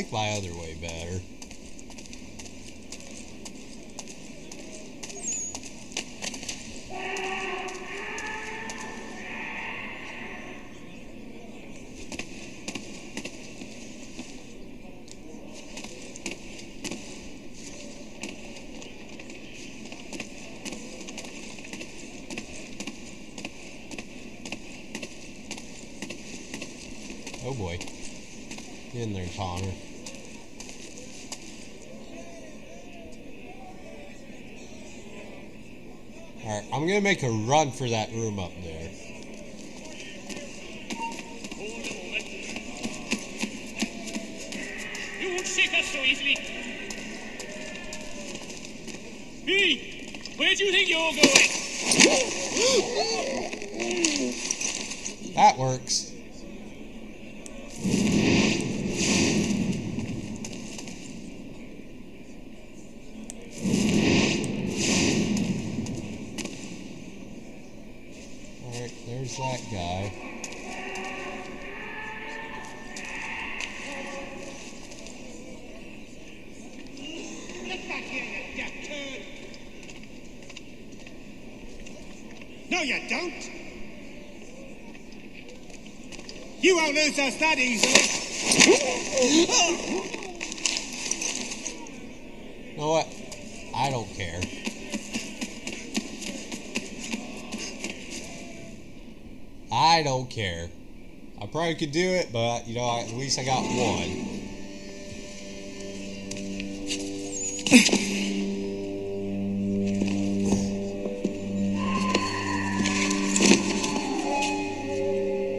like my other way better. Oh boy. Get in there, Connor. Alright, I'm gonna make a run for that room up there. You won't shake us so easily. Hey, where do you think you're going? That works. Alright, there's that guy. Get back here, you deaf turd. No, you don't. You won't lose us that easily. You know what? I don't care. I don't care. I probably could do it, but, you know, at least I got one.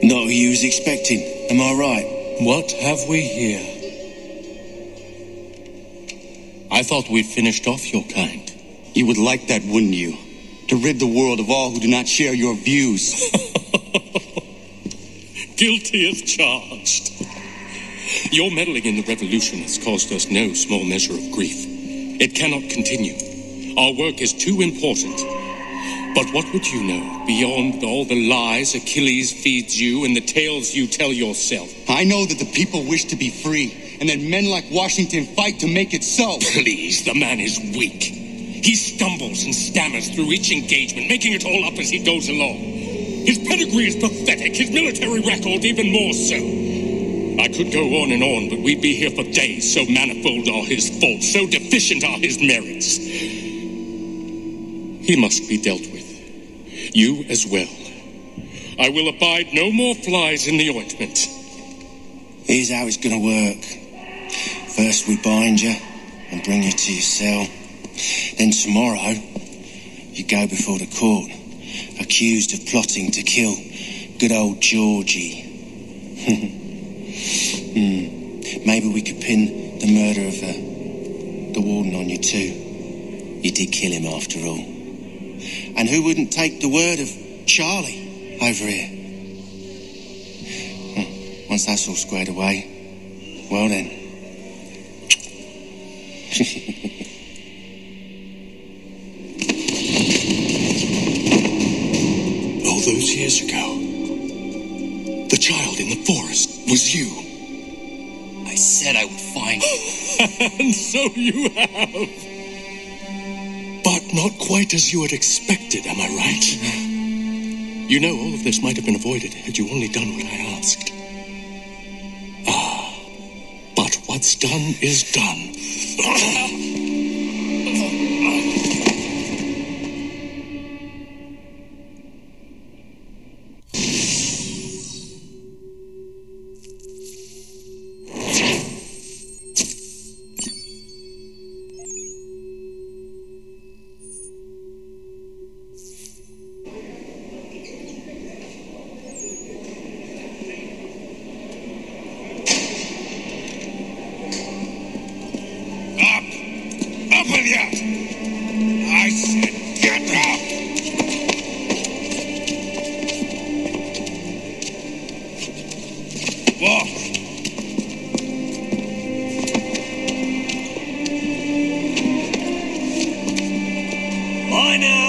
Not who you was expecting, am I right? What have we here? I thought we'd finished off your kind. You would like that, wouldn't you? To rid the world of all who do not share your views. Guilty as charged. Your meddling in the revolution has caused us no small measure of grief. It cannot continue. Our work is too important. But what would you know beyond all the lies Achilles feeds you and the tales you tell yourself? I know that the people wish to be free, and that men like Washington fight to make it so. Please, the man is weak. He stumbles and stammers through each engagement, making it all up as he goes along. His pedigree is pathetic, his military record even more so. I could go on and on, but we'd be here for days, so manifold are his faults, so deficient are his merits. He must be dealt with. You as well. I will abide no more flies in the ointment. Here's how it's gonna work. First we bind you and bring you to your cell. Then tomorrow, you go before the court, accused of plotting to kill good old Georgie. Maybe we could pin the murder of the warden on you too. You did kill him after all. And who wouldn't take the word of Charlie over here? Once that's all squared away, well then. All those years ago, the child in the forest was you. I said I would find you. And so you have. But not quite as you had expected, am I right? You know, all of this might have been avoided had you only done what I asked. But what's done is done. Up with you! I said get up! Walk! Bye now!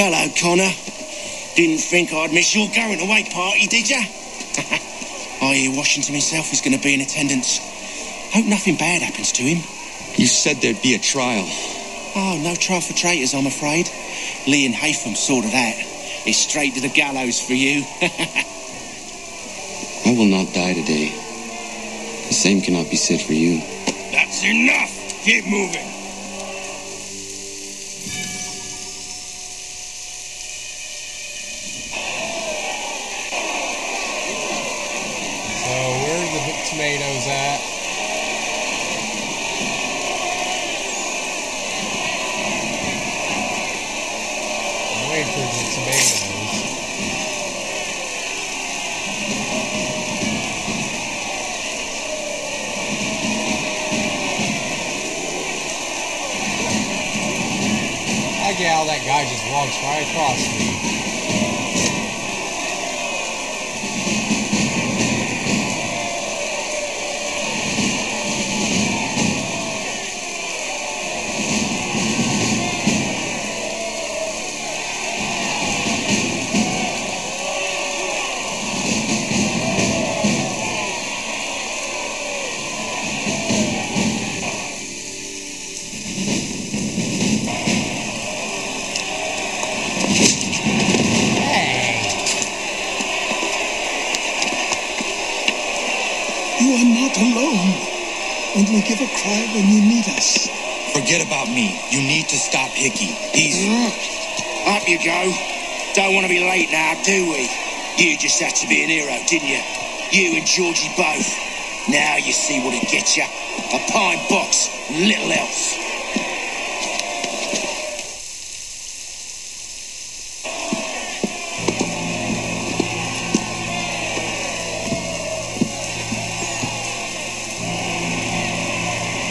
Hello, Connor. Didn't think I'd miss your going away party, did ya? I hear Washington himself is going to be in attendance. Hope nothing bad happens to him. You said there'd be a trial. Oh, no trial for traitors, I'm afraid. Lee and Haytham saw to that. It's straight to the gallows for you. I will not die today. The same cannot be said for you. That's enough! Keep moving! So, where are the tomatoes at? I'm waiting for the tomatoes. I get how that guy just walks right across me. You are not alone. Only give a cry when you need us. Forget about me. You need to stop Hickey. He's... Up you go. Don't want to be late now, do we? You just had to be an hero, didn't you? You and Georgie both. Now you see what it gets you. A pine box, little else.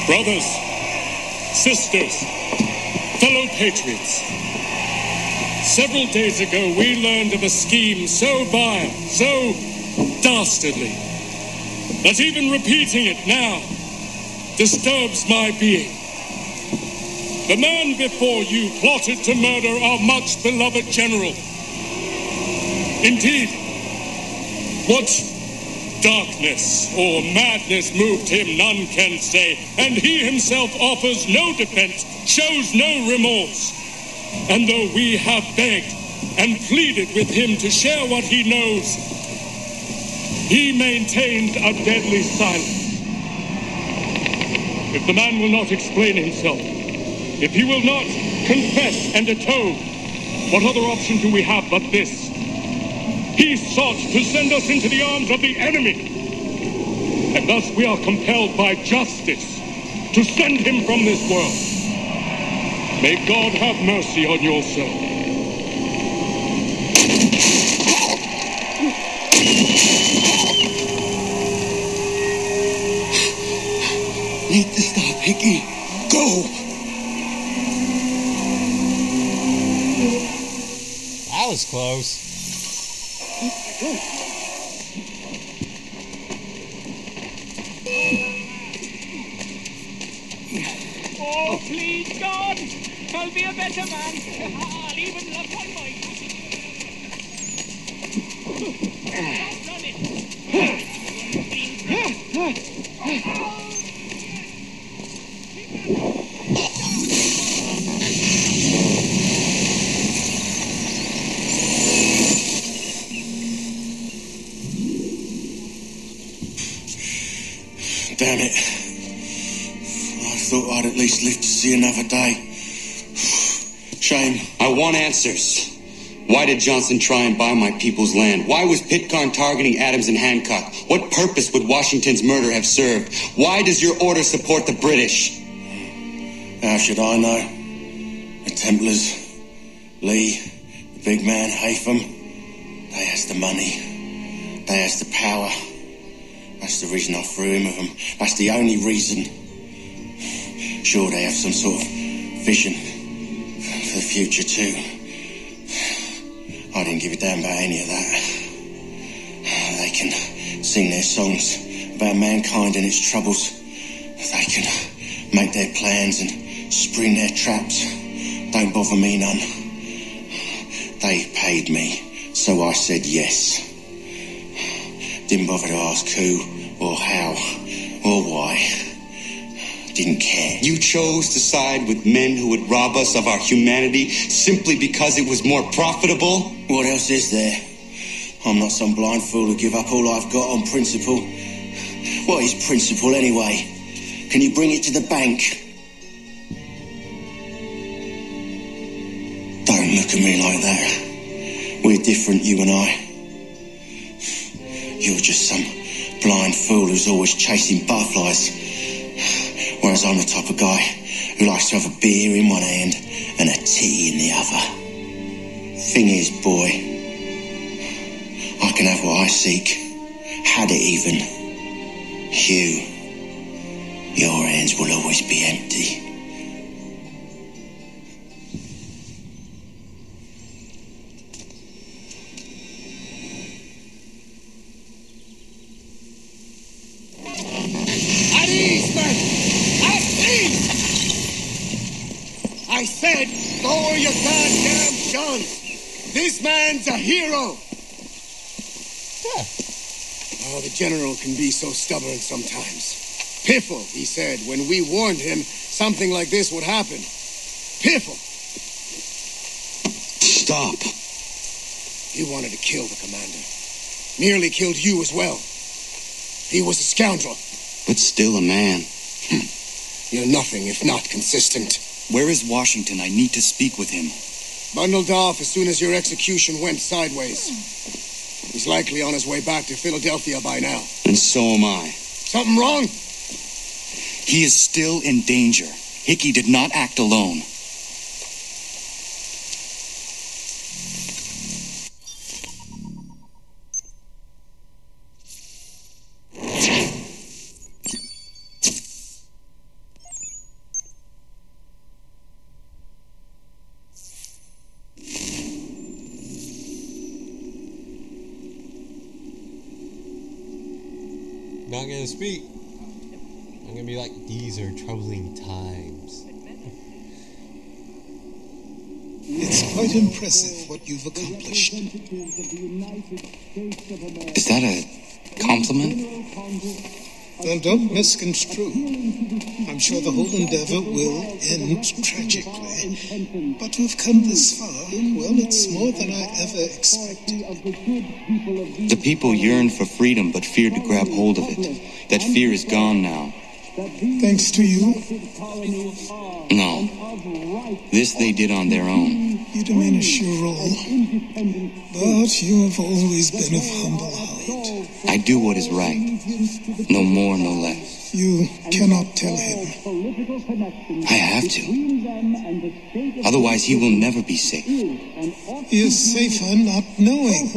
Brothers, sisters, fellow patriots, several days ago we learned of a scheme so vile, so dastardly, that even repeating it now disturbs my being. The man before you plotted to murder our much beloved general. Indeed, what darkness or madness moved him, none can say, and he himself offers no defense, shows no remorse. And though we have begged and pleaded with him to share what he knows, he maintained a deadly silence. If the man will not explain himself, if he will not confess and atone, what other option do we have but this? He sought to send us into the arms of the enemy. And thus we are compelled by justice to send him from this world. May God have mercy on your soul. Need to stop, Hickey. Go! That was close. Oh, please, God! I'll be a better man. I'll even love my wife. Stop running. Damn it. I thought I'd at least live to see another day. Shame. I want answers. Why did Johnson try and buy my people's land? Why was Pitcairn targeting Adams and Hancock? What purpose would Washington's murder have served? Why does your order support the British? How should I know? The Templars, Lee, the big man, Haytham, they has the money. They has the power. That's the reason I threw in with them. That's the only reason. Sure, they have some sort of vision for the future, too. I didn't give a damn about any of that. They can sing their songs about mankind and its troubles. They can make their plans and spring their traps. Don't bother me none. They paid me, so I said yes. Didn't bother to ask who, or how, or why. Didn't care. You chose to side with men who would rob us of our humanity simply because it was more profitable? What else is there? I'm not some blind fool to give up all I've got on principle. What is principle anyway? Can you bring it to the bank? Don't look at me like that. We're different, you and I. You're just some blind fool who's always chasing butterflies. Whereas I'm the type of guy who likes to have a beer in one hand and a tea in the other. Thing is, boy, I can have what I seek. Had it even. Your hands will always be empty. At ease, men! At ease! I said, lower your goddamn guns! This man's a hero! Oh, the general can be so stubborn sometimes. Piffle, he said, when we warned him something like this would happen. Piffle! Stop. He wanted to kill the commander. Nearly killed you as well. He was a scoundrel. But still a man. You're nothing if not consistent. Where is Washington? I need to speak with him. Bundled off as soon as your execution went sideways. He's likely on his way back to Philadelphia by now. And so am I. Something wrong? He is still in danger. Hickey did not act alone. Not gonna speak. I'm gonna be like, these are troubling times. It's quite impressive what you've accomplished. Is that a compliment? Now, don't misconstrue. I'm sure the whole endeavor will end tragically. But to have come this far, well, it's more than I ever expected. The people yearned for freedom but feared to grab hold of it. That fear is gone now. Thanks to you? No. This they did on their own. You diminish your role. But you have always been of humble heart. I do what is right. No more, no less. You cannot tell him. I have to. Otherwise, he will never be safe. He is safer not knowing.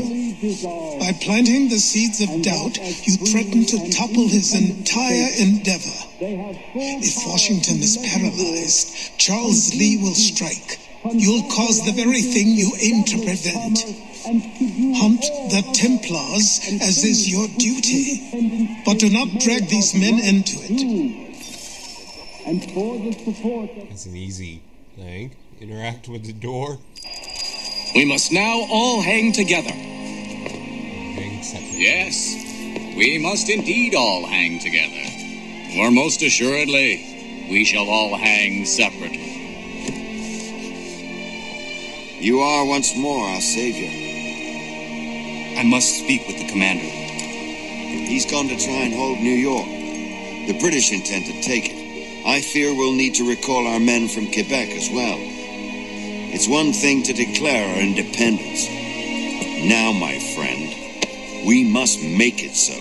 By planting the seeds of doubt, you threaten to topple his entire endeavor. If Washington is paralyzed, Charles Lee will strike. You'll cause the very thing you aim to prevent. Hunt the Templars, as is your duty. But do not drag these men into it. That's an easy thing. Interact with the door. We must now all hang together. Hang separately. Yes, we must indeed all hang together. Or most assuredly, we shall all hang separately. You are once more our savior. I must speak with the commander. He's gone to try and hold New York. The British intend to take it. I fear we'll need to recall our men from Quebec as well. It's one thing to declare our independence. Now, my friend, we must make it so.